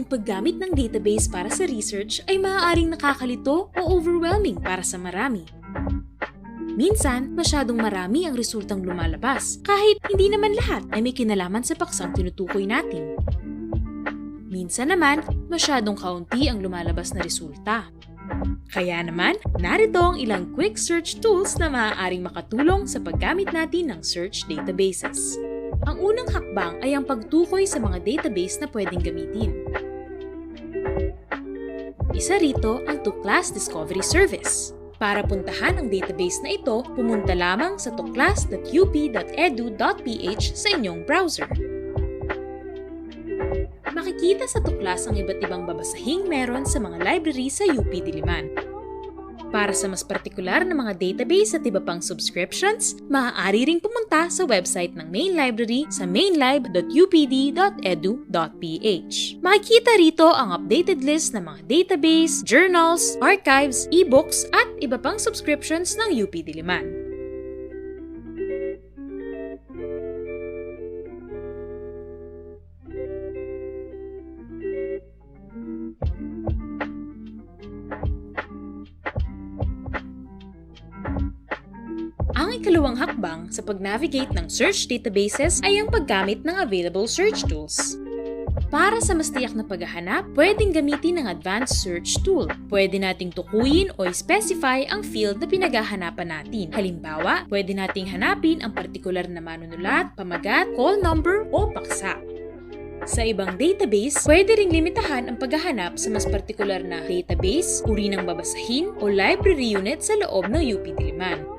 paggamit ng database para sa research ay maaaring nakakalito o overwhelming para sa marami. Minsan, masyadong marami ang resultang lumalabas, kahit hindi naman lahat ay may kinalaman sa paksang tinutukoy natin. Minsan naman, masyadong kaunti ang lumalabas na resulta. Kaya naman, narito ang ilang quick search tools na maaaring makatulong sa paggamit natin ng search databases. Ang unang hakbang ay ang pagtukoy sa mga database na pwedeng gamitin. Isa rito ang Tuklas Discovery Service. Para puntahan ang database na ito, pumunta lamang sa tuklas.up.edu.ph sa inyong browser. Makikita sa Tuklas ang iba't ibang babasahing meron sa mga library sa UP Diliman. Para sa mas partikular na mga database at iba pang subscriptions, maaari ring pumunta sa website ng main library sa mainlib.upd.edu.ph. Makikita rito ang updated list ng mga database, journals, archives, ebooks at iba pang subscriptions ng UP Diliman. Ang ikalawang hakbang sa pag-navigate ng search databases ay ang paggamit ng available search tools. Para sa mas tiyak na paghahanap, pwedeng gamitin ang Advanced Search Tool. Pwede nating tukuyin o specify ang field na pinaghahanapan natin. Halimbawa, pwede nating hanapin ang partikular na manunulat, pamagat, call number o paksa. Sa ibang database, pwede ring limitahan ang paghahanap sa mas partikular na database, uri ng babasahin o library unit sa loob ng UP Diliman.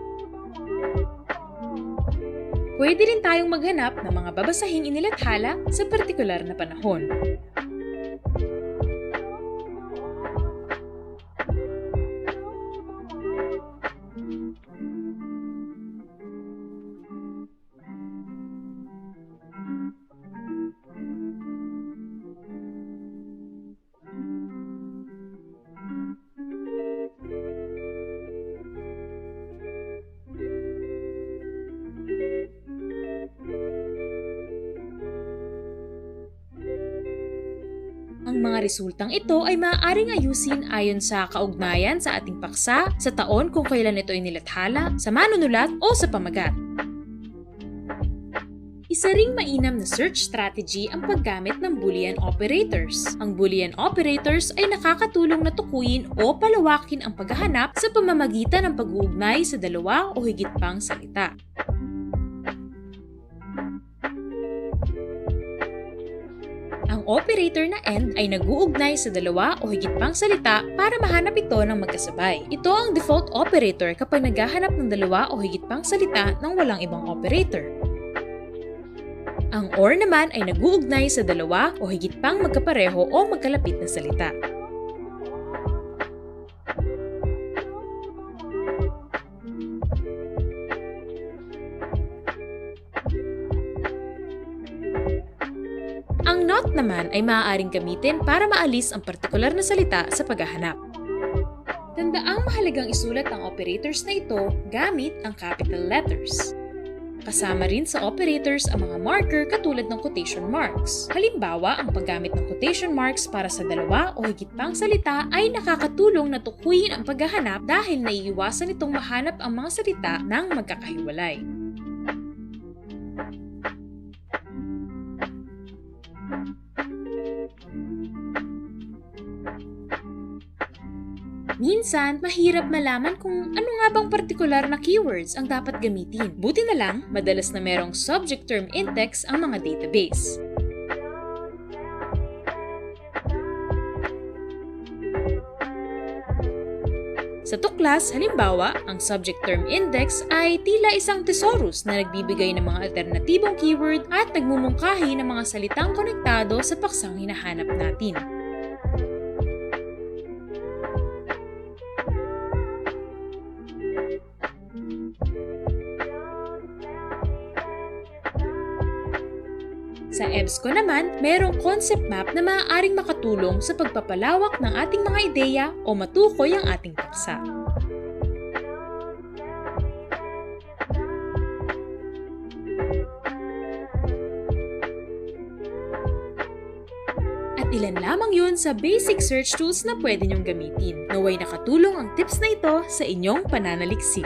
Pwede rin tayong maghanap ng mga babasahing inilathala sa partikular na panahon. Ang mga resultang ito ay maaaring ayusin ayon sa kaugnayan sa ating paksa, sa taon kung kailan ito inilathala, sa manunulat o sa pamagat. Isa ring mainam na search strategy ang paggamit ng Boolean operators. Ang Boolean operators ay nakakatulong na tukuyin o palawakin ang paghahanap sa pamamagitan ng pag-uugnay sa dalawa o higit pang salita. Ang operator na AND ay nag-uugnay sa dalawa o higit pang salita para mahanap ito ng magkasabay. Ito ang default operator kapag naghahanap ng dalawa o higit pang salita ng walang ibang operator. Ang OR naman ay nag-uugnay sa dalawa o higit pang magkapareho o magkalapit na salita. Ang NOT naman ay maaaring gamitin para maalis ang partikular na salita sa paghahanap. Tandaang mahalagang isulat ang operators na ito gamit ang capital letters. Kasama rin sa operators ang mga marker katulad ng quotation marks. Halimbawa, ang paggamit ng quotation marks para sa dalawa o higit pang salita ay nakakatulong na tukuyin ang paghahanap dahil naiiwasan itong mahanap ang mga salita ng magkakahiwalay. Minsan, mahirap malaman kung ano nga bang partikular na keywords ang dapat gamitin. Buti na lang, madalas na merong subject term index ang mga database. Sa Tuklas, halimbawa, ang subject term index ay tila isang thesaurus na nagbibigay ng mga alternatibong keyword at nagmumungkahi ng mga salitang konektado sa paksang hinahanap natin. Sa EBSCO naman, mayroong concept map na maaaring makatulong sa pagpapalawak ng ating mga ideya o matukoy ang ating paksa. At At ilan lamang yun sa basic search tools na pwede nyong gamitin. Naway nakatulong ang tips na ito sa inyong pananaliksik.